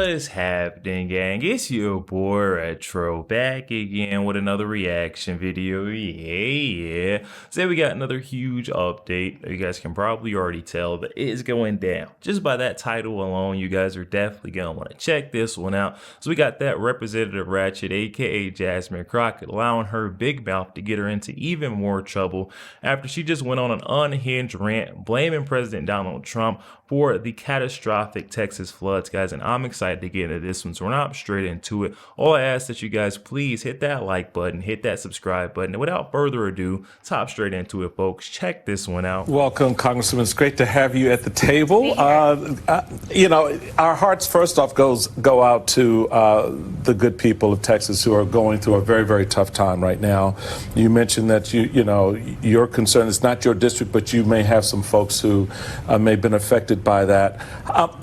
What's happening, gang? It's your boy Retro back again with another reaction video. Yeah. Today we got another huge update. You guys can probably already tell, but it is going down. Just by that title alone, you guys are definitely gonna want to check this one out. So we got that Representative Ratchet, aka Jasmine Crockett, allowing her big mouth to get her into even more trouble after she just went on an unhinged rant blaming President Donald Trump for the catastrophic Texas floods, guys, and I'm excited to get into this one, so we're not straight into it. All I ask that you guys please hit that like button, hit that subscribe button, and without further ado, top straight into it, folks. Check this one out. Welcome, Congressman. It's great to have you at the table. You know, our hearts first off go out to the good people of Texas who are going through a very, very tough time right now. You mentioned that you know your concern is not your district, but you may have some folks who may have been affected by that.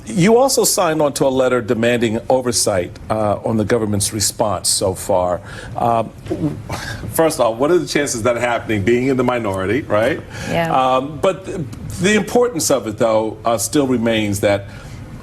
You also signed on to a letter demanding oversight on the government's response so far. First off, what are the chances of that happening, being in the minority, right? Yeah. But the importance of it, though, still remains that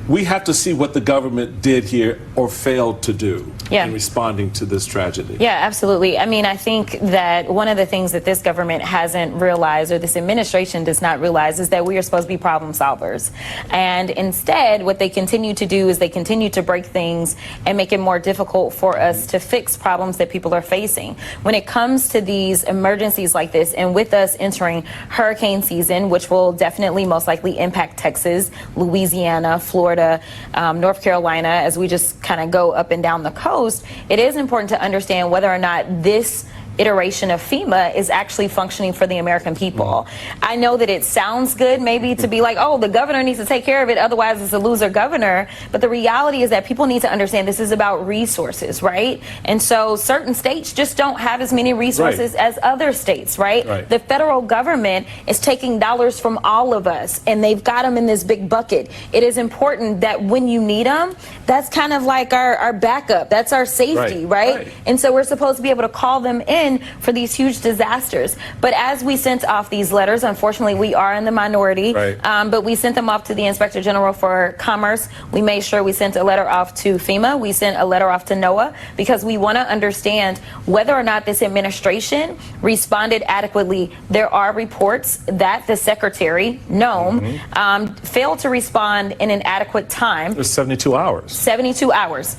we have to see what the government did here or failed to do in responding to this tragedy. Yeah, absolutely. I mean, I think that one of the things that this government hasn't realized, or this administration does not realize, is that we are supposed to be problem solvers. And instead, what they continue to do is they continue to break things and make it more difficult for us to fix problems that people are facing. When it comes to these emergencies like this, and with us entering hurricane season, which will definitely most likely impact Texas, Louisiana, Florida, North Carolina, as we just kind of go up and down the coast, it is important to understand whether or not this iteration of FEMA is actually functioning for the American people. I know that it sounds good maybe to be like, oh, the governor needs to take care of it, otherwise it's a loser governor. But the reality is that people need to understand this is about resources, right? And so certain states just don't have as many resources as other states, right? The federal government is taking dollars from all of us, and they've got them in this big bucket. It is important that when you need them, that's kind of like our backup. That's our safety, right? And so we're supposed to be able to call them in for these huge disasters. But as we sent off these letters, unfortunately, we are in the minority, but we sent them off to the Inspector General for Commerce. We made sure we sent a letter off to FEMA. We sent a letter off to NOAA, because we want to understand whether or not this administration responded adequately. There are reports that the Secretary, Noem, failed to respond in an adequate time. It was 72 hours. 72 hours.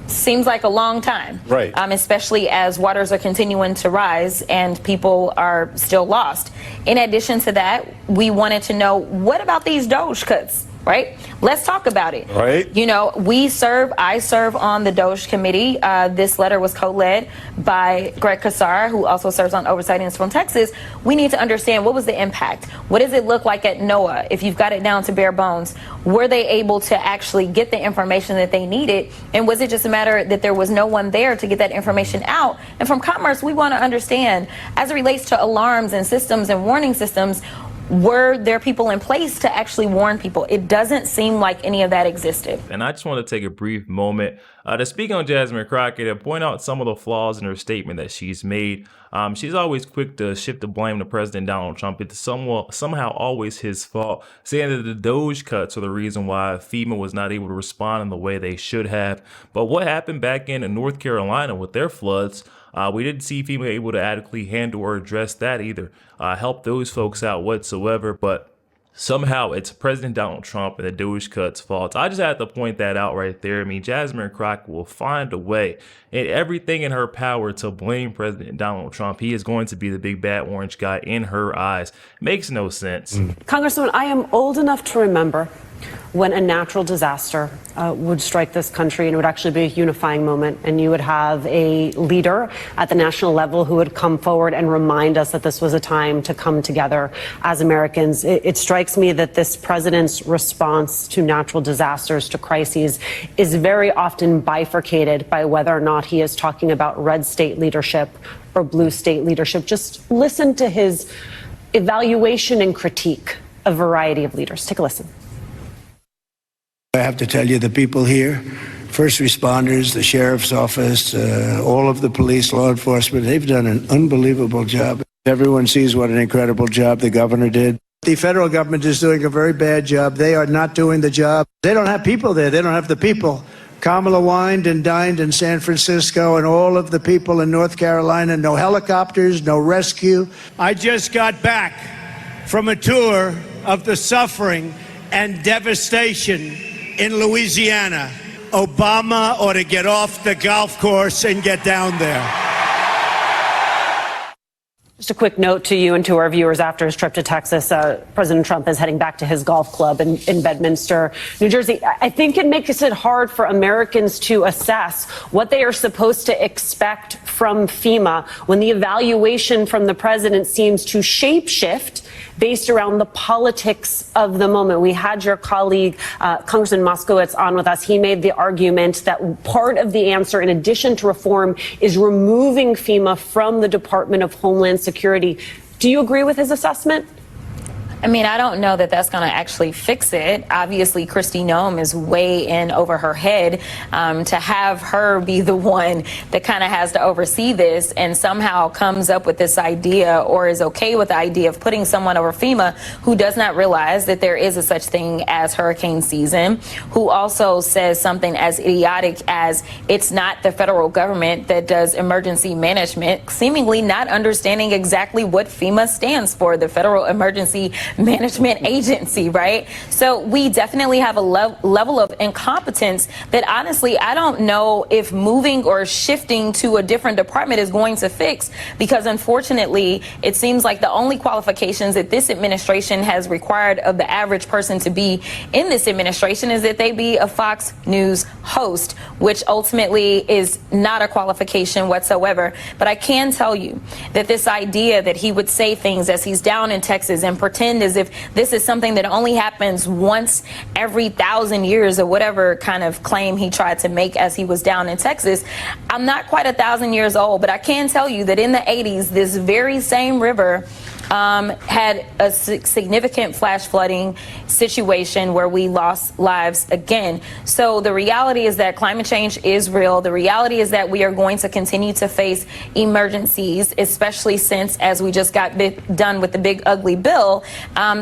Seems like a long time, especially as waters are continuing to rise and people are still lost. In addition to that, we wanted to know, what about these DOJ cuts? Let's talk about it. You know, I serve on the DOJ committee. This letter was co-led by Greg Casar, who also serves on oversight and is from Texas. We need to understand, what was the impact? What does it look like at NOAA? If you've got it down to bare bones, were they able to actually get the information that they needed? And was it just a matter that there was no one there to get that information out? And from Commerce, we want to understand, as it relates to alarms and systems and warning systems, were there people in place to actually warn people? It doesn't seem like any of that existed. And I just want to take a brief moment to speak on Jasmine Crockett and point out some of the flaws in her statement that she's made. She's always quick to shift the blame to President Donald Trump. It's somehow always his fault, saying that the DOJ cuts are the reason why FEMA was not able to respond in the way they should have. But what happened back in North Carolina with their floods? We didn't see FEMA able to adequately handle or address that either, help those folks out whatsoever. But somehow it's President Donald Trump and the DOJ cuts' fault. I just had to point that out right there. I mean, Jasmine Crockett will find a way and everything in her power to blame President Donald Trump. He is going to be the big bad orange guy in her eyes. Makes no sense. Congresswoman, I am old enough to remember when a natural disaster would strike this country, and it would actually be a unifying moment, and you would have a leader at the national level who would come forward and remind us that this was a time to come together as Americans. It strikes me that this president's response to natural disasters, to crises, is very often bifurcated by whether or not he is talking about red state leadership or blue state leadership. Just listen to his evaluation and critique of a variety of leaders. Take a listen. I have to tell you, the people here, first responders, the sheriff's office, all of the police, law enforcement, they've done an unbelievable job. Everyone sees what an incredible job the governor did. The federal government is doing a very bad job. They are not doing the job. They don't have people there. They don't have the people. Kamala wined and dined in San Francisco, and all of the people in North Carolina, no helicopters, no rescue. I just got back from a tour of the suffering and devastation in Louisiana. Obama ought to get off the golf course and get down there. Just a quick note to you and to our viewers after his trip to Texas. President Trump is heading back to his golf club in Bedminster, New Jersey. I think it makes it hard for Americans to assess what they are supposed to expect from FEMA when the evaluation from the president seems to shapeshift based around the politics of the moment. We had your colleague, Congressman Moskowitz, on with us. He made the argument that part of the answer, in addition to reform, is removing FEMA from the Department of Homeland Security. Do you agree with his assessment? I mean, I don't know that that's going to actually fix it. Obviously, Kristi Noem is way in over her head. To have her be the one that kind of has to oversee this and somehow comes up with this idea or is okay with the idea of putting someone over FEMA who does not realize that there is a such thing as hurricane season, who also says something as idiotic as it's not the federal government that does emergency management, seemingly not understanding exactly what FEMA stands for, the Federal Emergency Management Agency, right? So we definitely have a level of incompetence that honestly I don't know if moving or shifting to a different department is going to fix, because unfortunately it seems like the only qualifications that this administration has required of the average person to be in this administration is that they be a Fox News host, which ultimately is not a qualification whatsoever. But I can tell you that this idea that he would say things as he's down in Texas and pretend as if this is something that only happens once every 1,000 years or whatever kind of claim he tried to make as he was down in Texas. I'm not quite 1,000 years old, but I can tell you that in the 80s, this very same river had a significant flash flooding situation where we lost lives again. So the reality is that climate change is real. The reality is that we are going to continue to face emergencies, especially since, as we just got done with the big ugly bill,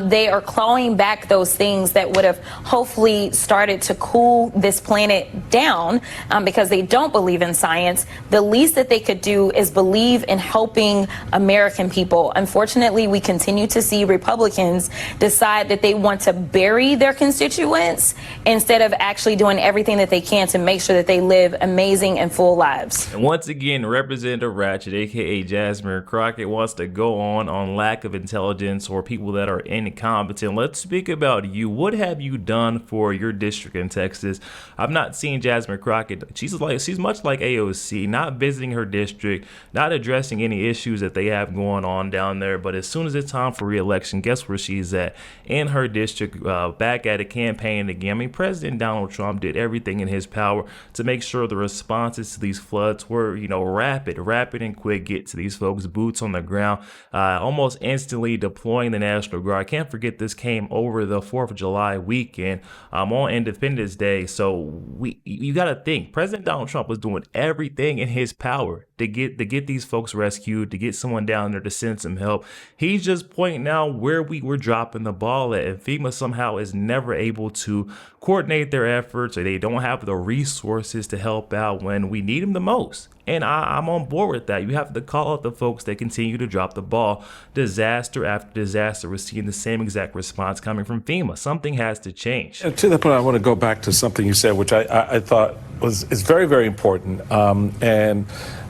they are clawing back those things that would have hopefully started to cool this planet down, because they don't believe in science. The least that they could do is believe in helping American people. Unfortunately, we continue to see Republicans decide that they want to bury their constituents instead of actually doing everything that they can to make sure that they live amazing and full lives. And once again, Representative Ratchet, aka Jasmine Crockett, wants to go on lack of intelligence or people that are incompetent. Let's speak about you. What have you done for your district in Texas? I've not seen Jasmine Crockett. She's much like AOC, not visiting her district, not addressing any issues that they have going on down there. But as soon as it's time for re-election, guess where she's at? In her district, back at a campaign again. I mean, President Donald Trump did everything in his power to make sure the responses to these floods were, rapid and quick, get to these folks, boots on the ground, almost instantly deploying the National Guard. I can't forget this came over the 4th of July weekend on Independence Day. So you got to think, President Donald Trump was doing everything in his power to get these folks rescued, to get someone down there to send some help. He's just pointing out where we were dropping the ball at, and FEMA somehow is never able to coordinate their efforts, or they don't have the resources to help out when we need them the most. And I'm on board with that. You have to call out the folks that continue to drop the ball. Disaster after disaster, we're seeing the same exact response coming from FEMA. Something has to change. To that point, I want to go back to something you said, which I thought is very, very important.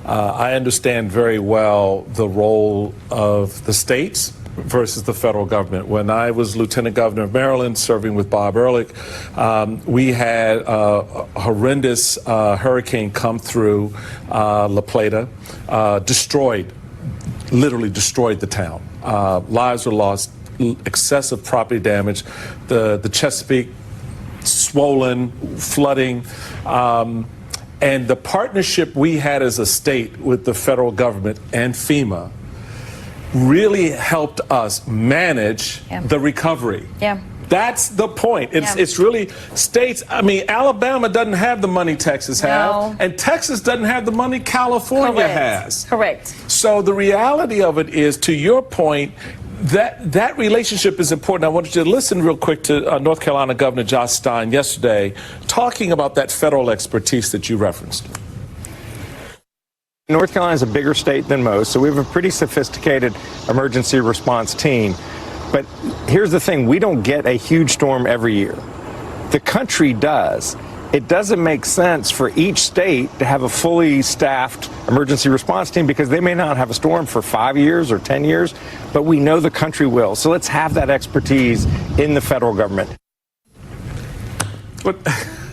I understand very well the role of the states versus the federal government. When I was Lieutenant Governor of Maryland, serving with Bob Ehrlich, we had a horrendous hurricane come through La Plata, literally destroyed the town. Lives were lost, excessive property damage, the Chesapeake swollen, flooding. And the partnership we had as a state with the federal government and FEMA really helped us manage the recovery. Yeah. That's the point. It's really states. I mean, Alabama doesn't have the money Texas has, and Texas doesn't have the money California has. Correct. So the reality of it is, to your point, that relationship is important. I want you to listen real quick to North Carolina Governor Josh Stein yesterday talking about that federal expertise that you referenced. North Carolina is a bigger state than most, so we have a pretty sophisticated emergency response team. But here's the thing, we don't get a huge storm every year. The country does. It doesn't make sense for each state to have a fully staffed emergency response team because they may not have a storm for 5 years or 10 years, but we know the country will. So let's have that expertise in the federal government. But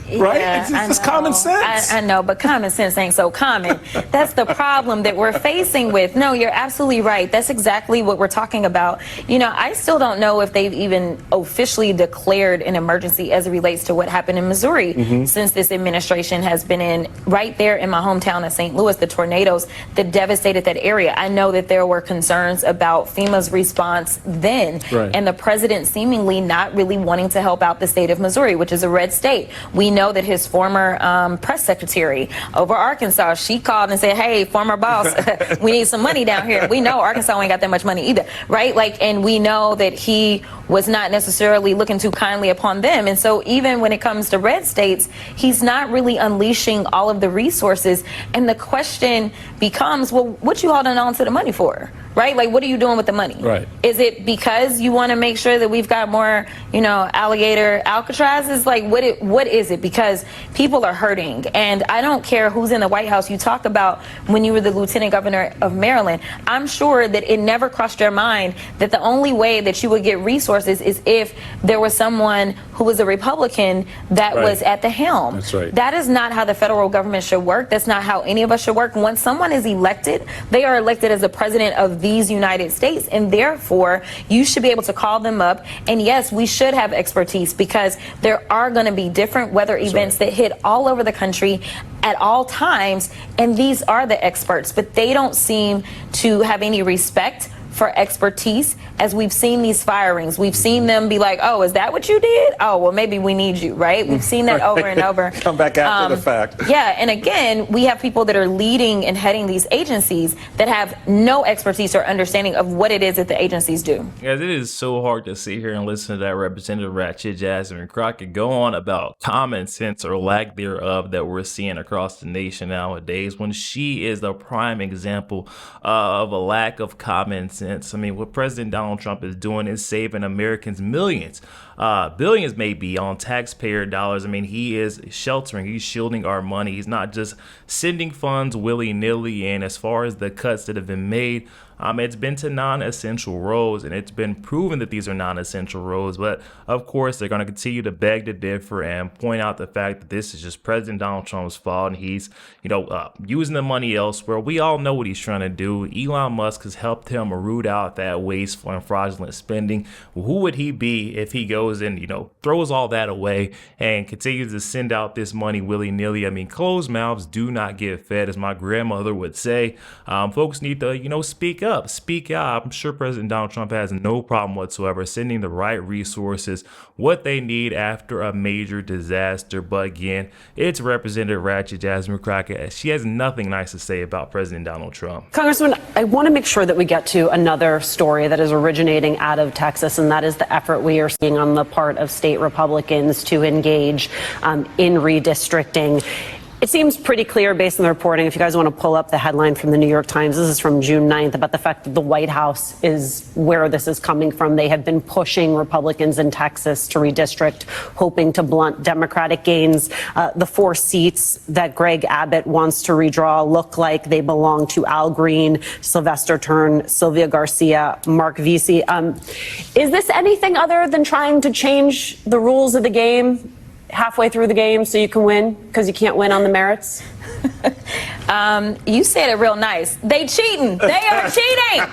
right? Yeah, it's common sense. I know, but common sense ain't so common. That's the problem that we're facing with. No, you're absolutely right. That's exactly what we're talking about. You know, I still don't know if they've even officially declared an emergency as it relates to what happened in Missouri since this administration has been in. Right there in my hometown of St. Louis, the tornadoes that devastated that area. I know that there were concerns about FEMA's response then, and the president seemingly not really wanting to help out the state of Missouri, which is a red state. We know that his former press secretary over Arkansas, she called and said, hey, former boss, we need some money down here. We know Arkansas ain't got that much money either, right? Like, and we know that he was not necessarily looking too kindly upon them. And so even when it comes to red states, he's not really unleashing all of the resources. And the question becomes, well, what you holding on to the money for? Right? Like, what are you doing with the money? Right. Is it because you want to make sure that we've got more, you know, alligator Alcatrazes? Like, what is it? Because people are hurting. And I don't care who's in the White House. You talk about when you were the lieutenant governor of Maryland. I'm sure that it never crossed your mind that the only way that you would get resources is if there was someone who was a Republican that was at the helm. That's right. That is not how the federal government should work. That's not how any of us should work. Once someone is elected, they are elected as the president of these United States, and therefore you should be able to call them up. And yes, we should have expertise because there are going to be different weather events that hit all over the country at all times, and these are the experts, but they don't seem to have any respect for expertise. As we've seen these firings, we've seen them be like, oh, is that what you did? Oh, well, maybe we need you, right? We've seen that over and over. Come back after the fact. Yeah, and again, we have people that are leading and heading these agencies that have no expertise or understanding of what it is that the agencies do. Guys, it is so hard to sit here and listen to that Representative Ratchet Jasmine Crockett go on about common sense or lack thereof that we're seeing across the nation nowadays, when she is the prime example of a lack of common sense. I mean, what President Donald Trump is doing is saving Americans millions, billions maybe, on taxpayer dollars. I mean, he is sheltering, he's shielding our money. He's not just sending funds willy-nilly. And as far as the cuts that have been made, it's been to non-essential roles, and it's been proven that these are non-essential roles. But of course, they're going to continue to beg to differ and point out the fact that this is just President Donald Trump's fault, and he's, using the money elsewhere. We all know what he's trying to do. Elon Musk has helped him root out that wasteful and fraudulent spending. Who would he be if he goes and, throws all that away and continues to send out this money willy-nilly? I mean, closed mouths do not get fed, as my grandmother would say. Folks need to, speak up, speak out. I'm sure President Donald Trump has no problem whatsoever sending the right resources, what they need after a major disaster. But again, it's Representative Ratchet Jasmine Crockett. She has nothing nice to say about President Donald Trump. Congressman, I want to make sure that we get to another story that is originating out of Texas, and that is the effort we are seeing on the part of state Republicans to engage in redistricting. It seems pretty clear based on the reporting. If you guys want to pull up the headline from the New York Times, this is from June 9th, about the fact that the White House is where this is coming from. They have been pushing Republicans in Texas to redistrict, hoping to blunt Democratic gains. The 4 seats that Greg Abbott wants to redraw look like they belong to Al Green, Sylvester Turner, Sylvia Garcia, Mark Vesey. Is this anything other than trying to change the rules of the game halfway through the game so you can win because you can't win on the merits? You said it real nice. They cheating. They are cheating.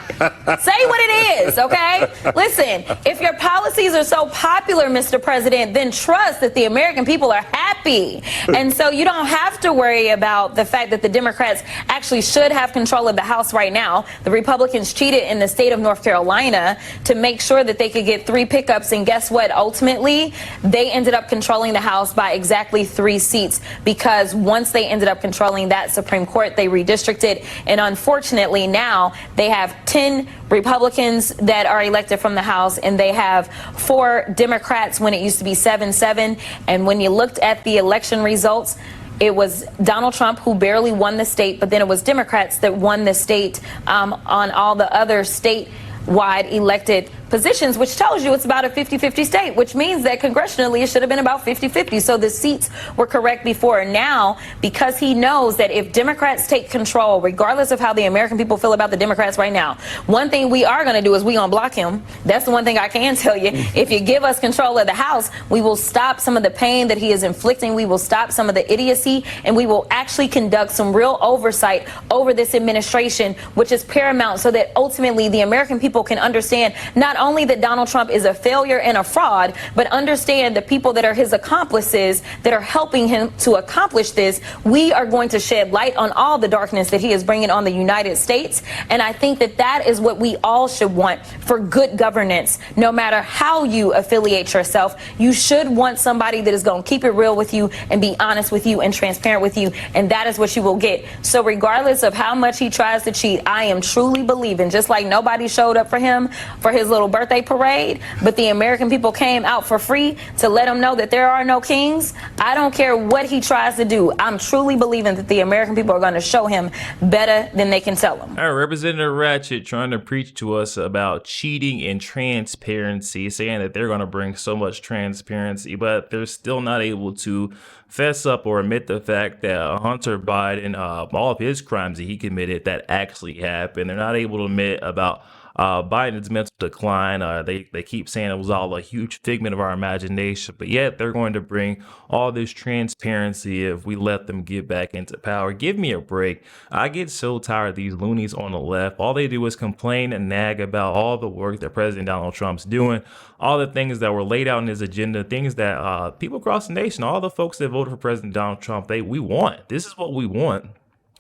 Say what it is, okay? Listen, if your policies are so popular, Mr. President, then trust that the American people are happy happy. And so you don't have to worry about the fact that the Democrats actually should have control of the House right now. The Republicans cheated in the state of North Carolina to make sure that they could get 3 pickups. And guess what? Ultimately, they ended up controlling the House by exactly 3 seats, because once they ended up controlling that Supreme Court, they redistricted. And unfortunately, now they have 10 Republicans that are elected from the House, and they have 4 Democrats when it used to be 7-7. And when you looked at the election results, it was Donald Trump who barely won the state, but then it was Democrats that won the state on all the other statewide elected positions, which tells you it's about a 50-50 state, which means that congressionally it should have been about 50-50. So the seats were correct before. Now, because he knows that if Democrats take control, regardless of how the American people feel about the Democrats right now, one thing we are going to do is we're going to block him. That's the one thing I can tell you. If you give us control of the House, we will stop some of the pain that he is inflicting. We will stop some of the idiocy, and we will actually conduct some real oversight over this administration, which is paramount, so that ultimately the American people can understand not only that Donald Trump is a failure and a fraud, but understand the people that are his accomplices that are helping him to accomplish this. We are going to shed light on all the darkness that he is bringing on the United States. And I think that that is what we all should want for good governance. No matter how you affiliate yourself, you should want somebody that is going to keep it real with you and be honest with you and transparent with you. And that is what you will get. So regardless of how much he tries to cheat, I am truly believing, just like nobody showed up for him for his little birthday parade, but the American people came out for free to let him know that there are no kings. I don't care what he tries to do. I'm truly believing that the American people are going to show him better than they can tell him. All right, Representative Ratchet trying to preach to us about cheating and transparency, saying that they're going to bring so much transparency, but they're still not able to fess up or admit the fact that Hunter Biden, all of his crimes that he committed that actually happened. They're not able to admit about Biden's mental decline. They keep saying it was all a huge figment of our imagination, but yet they're going to bring all this transparency if we let them get back into power. Give me a break. I get so tired of these loonies on the left. All they do is complain and nag about all the work that President Donald Trump's doing, all the things that were laid out in his agenda, things that people across the nation, all the folks that voted for President Donald Trump, we want. This is what we want.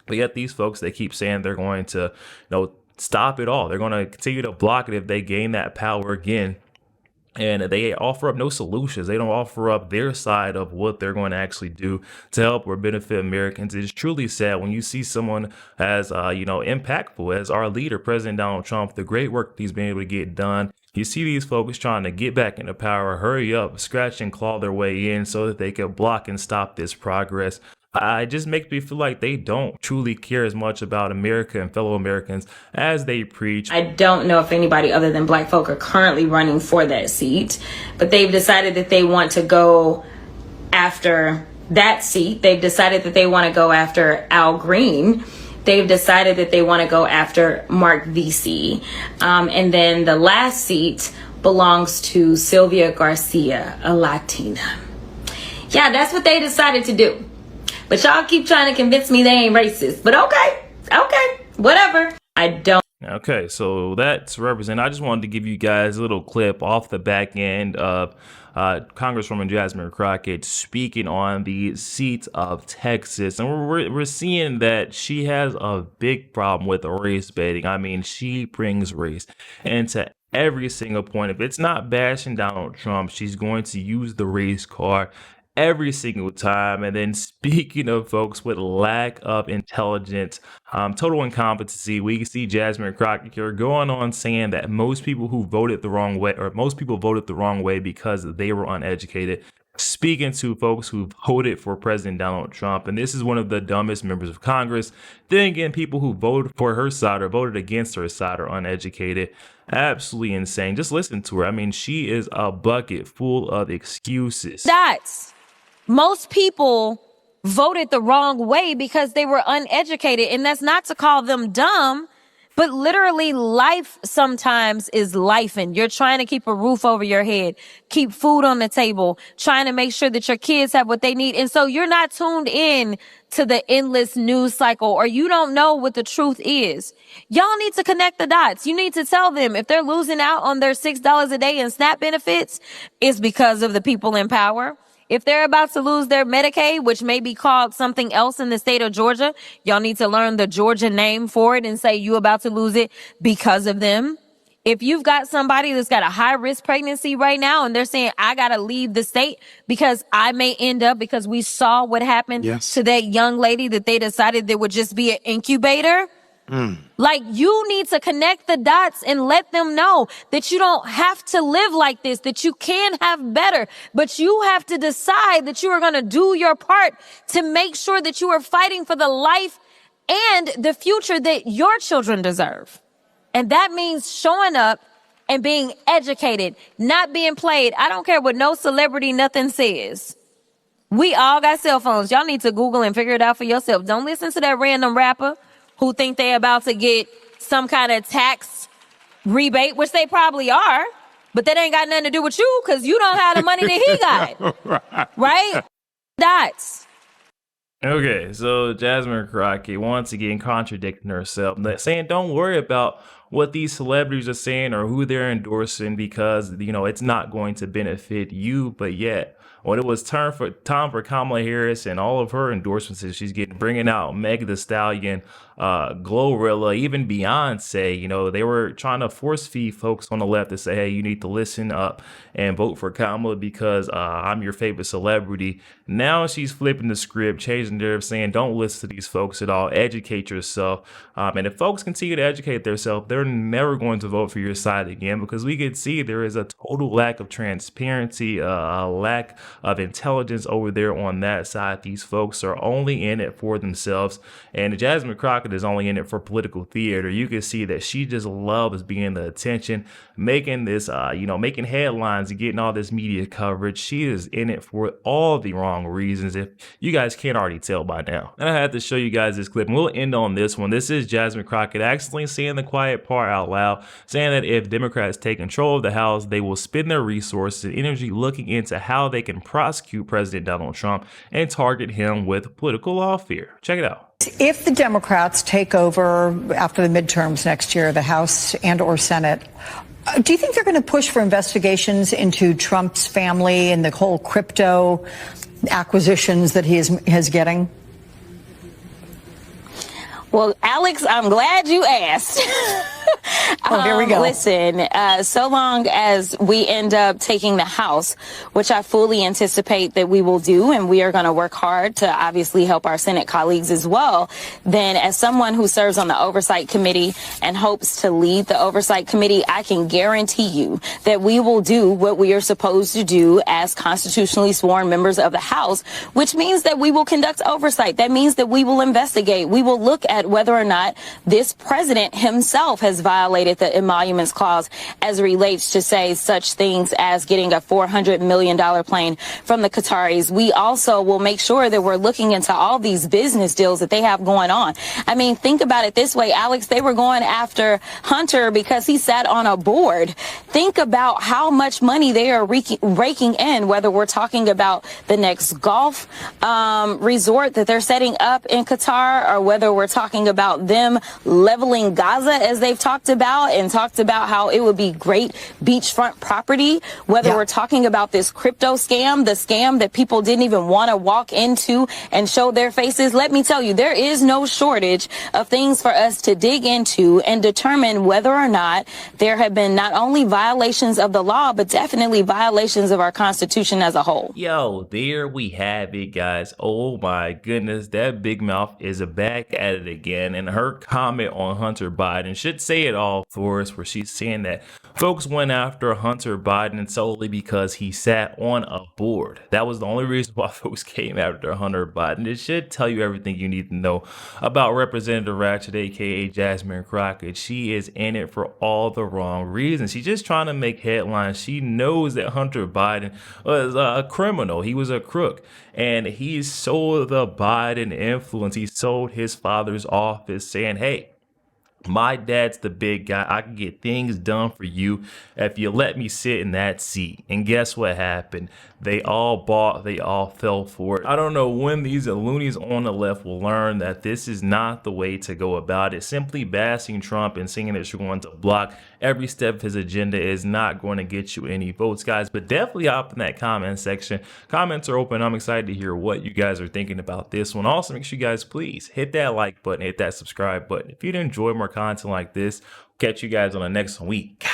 But yet these folks, they keep saying they're going to, stop it all. They're going to continue to block it if they gain that power again. And they offer up no solutions. They don't offer up their side of what they're going to actually do to help or benefit Americans. It's truly sad when you see someone as, impactful as our leader, President Donald Trump, the great work he's been able to get done. You see these folks trying to get back into power, hurry up, scratch and claw their way in so that they can block and stop this progress. It just makes me feel like they don't truly care as much about America and fellow Americans as they preach. I don't know if anybody other than black folk are currently running for that seat, but they've decided that they want to go after that seat. They've decided that they want to go after Al Green. They've decided that they want to go after Mark Vesey. And then the last seat belongs to Sylvia Garcia, a Latina. Yeah, that's what they decided to do. But y'all keep trying to convince me they ain't racist. But okay, whatever. I don't. Okay, so that's represent. I just wanted to give you guys a little clip off the back end of Congresswoman Jasmine Crockett speaking on the seat of Texas. And we're seeing that she has a big problem with race baiting. I mean, she brings race into every single point. If it's not bashing Donald Trump, she's going to use the race card every single time. And then speaking of folks with lack of intelligence, total incompetency, we see Jasmine Crockett here going on saying that most people voted the wrong way because they were uneducated. Speaking to folks who voted for President Donald Trump, and this is one of the dumbest members of Congress. Then again, people who voted for her side or voted against her side are uneducated. Absolutely insane. Just listen to her. I mean, she is a bucket full of excuses. Most people voted the wrong way because they were uneducated. And that's not to call them dumb, but literally life sometimes is life. And you're trying to keep a roof over your head, keep food on the table, trying to make sure that your kids have what they need. And so you're not tuned in to the endless news cycle, or you don't know what the truth is. Y'all need to connect the dots. You need to tell them if they're losing out on their $6 a day in SNAP benefits, it's because of the people in power. If they're about to lose their Medicaid, which may be called something else in the state of Georgia, y'all need to learn the Georgia name for it and say you about to lose it because of them. If you've got somebody that's got a high risk pregnancy right now and they're saying, I got to leave the state because I may end up, because we saw what happened to that young lady that they decided there would just be an incubator. Like, you need to connect the dots and let them know that you don't have to live like this, that you can have better, but you have to decide that you are going to do your part to make sure that you are fighting for the life and the future that your children deserve. And that means showing up and being educated, not being played. I don't care what no celebrity nothing says. We all got cell phones. Y'all need to Google and figure it out for yourself. Don't listen to that random rapper who think they about to get some kind of tax rebate, which they probably are, but that ain't got nothing to do with you because you don't have the money that he got. Right? Dots. Okay, so Jasmine Crockett once again contradicting herself, saying don't worry about what these celebrities are saying or who they're endorsing because, it's not going to benefit you. But yet, when it was time for Kamala Harris and all of her endorsements that she's getting, bringing out Meg Thee Stallion, Glorilla, even Beyonce, they were trying to force feed folks on the left to say, hey, you need to listen up and vote for Kamala because I'm your favorite celebrity. Now she's flipping the script, changing their saying, don't listen to these folks at all, educate yourself. And if folks continue to educate themselves, they're never going to vote for your side again because we can see there is a total lack of transparency, a lack of intelligence over there on that side. These folks are only in it for themselves. And Jasmine Crockett is only in it for political theater. You can see that she just loves being the attention, making this, making headlines and getting all this media coverage. She is in it for all the wrong reasons, if you guys can't already tell by now. And I had to show you guys this clip, and we'll end on this one. This is Jasmine Crockett accidentally saying the quiet part out loud, saying that if Democrats take control of the House, they will spend their resources and energy looking into how they can prosecute President Donald Trump and target him with political lawfare. Check it out. If the Democrats take over after the midterms next year, the House and or Senate, do you think they're going to push for investigations into Trump's family and the whole crypto acquisitions that he is getting? Well, Alex, I'm glad you asked. Oh, here we go. Listen, so long as we end up taking the House, which I fully anticipate that we will do, and we are going to work hard to obviously help our Senate colleagues as well, then as someone who serves on the Oversight Committee and hopes to lead the Oversight Committee, I can guarantee you that we will do what we are supposed to do as constitutionally sworn members of the House, which means that we will conduct oversight. That means that we will investigate. We will look at whether or not this president himself has violated the emoluments clause as it relates to, say, such things as getting a $400 million plane from the Qataris. We also will make sure that we're looking into all these business deals that they have going on. I mean, think about it this way, Alex. They were going after Hunter because he sat on a board. Think about how much money they are raking in, whether we're talking about the next golf resort that they're setting up in Qatar, or whether we're talking about them leveling Gaza, as they've talked about, and talked about how it would be great beachfront property, whether we're talking about this crypto scam, the scam that people didn't even want to walk into and show their faces. Let me tell you, there is no shortage of things for us to dig into and determine whether or not there have been not only violations of the law, but definitely violations of our Constitution as a whole. Yo, there we have it, guys. Oh my goodness, that big mouth is back at it again. And her comment on Hunter Biden should say it all for us, where she's saying that folks went after Hunter Biden solely because he sat on a board. That was the only reason why folks came after Hunter Biden. It should tell you everything you need to know about Representative Ratchet, aka Jasmine Crockett. She is in it for all the wrong reasons. She's just trying to make headlines. She knows that Hunter Biden was a criminal. He was a crook. And he sold the Biden influence. He sold his father's office saying, hey, My dad's the big guy. I can get things done for you if you let me sit in that seat. And guess what happened? They all bought, they all fell for it. I don't know when these loonies on the left will learn that this is not the way to go about it. Simply bashing Trump and saying that you're going to block every step of his agenda is not going to get you any votes, guys. But definitely hop in that comment section. Comments are open. I'm excited to hear what you guys are thinking about this one. Also, make sure you guys please hit that like button, hit that subscribe button. If you'd enjoy more content like this, catch you guys on the next week.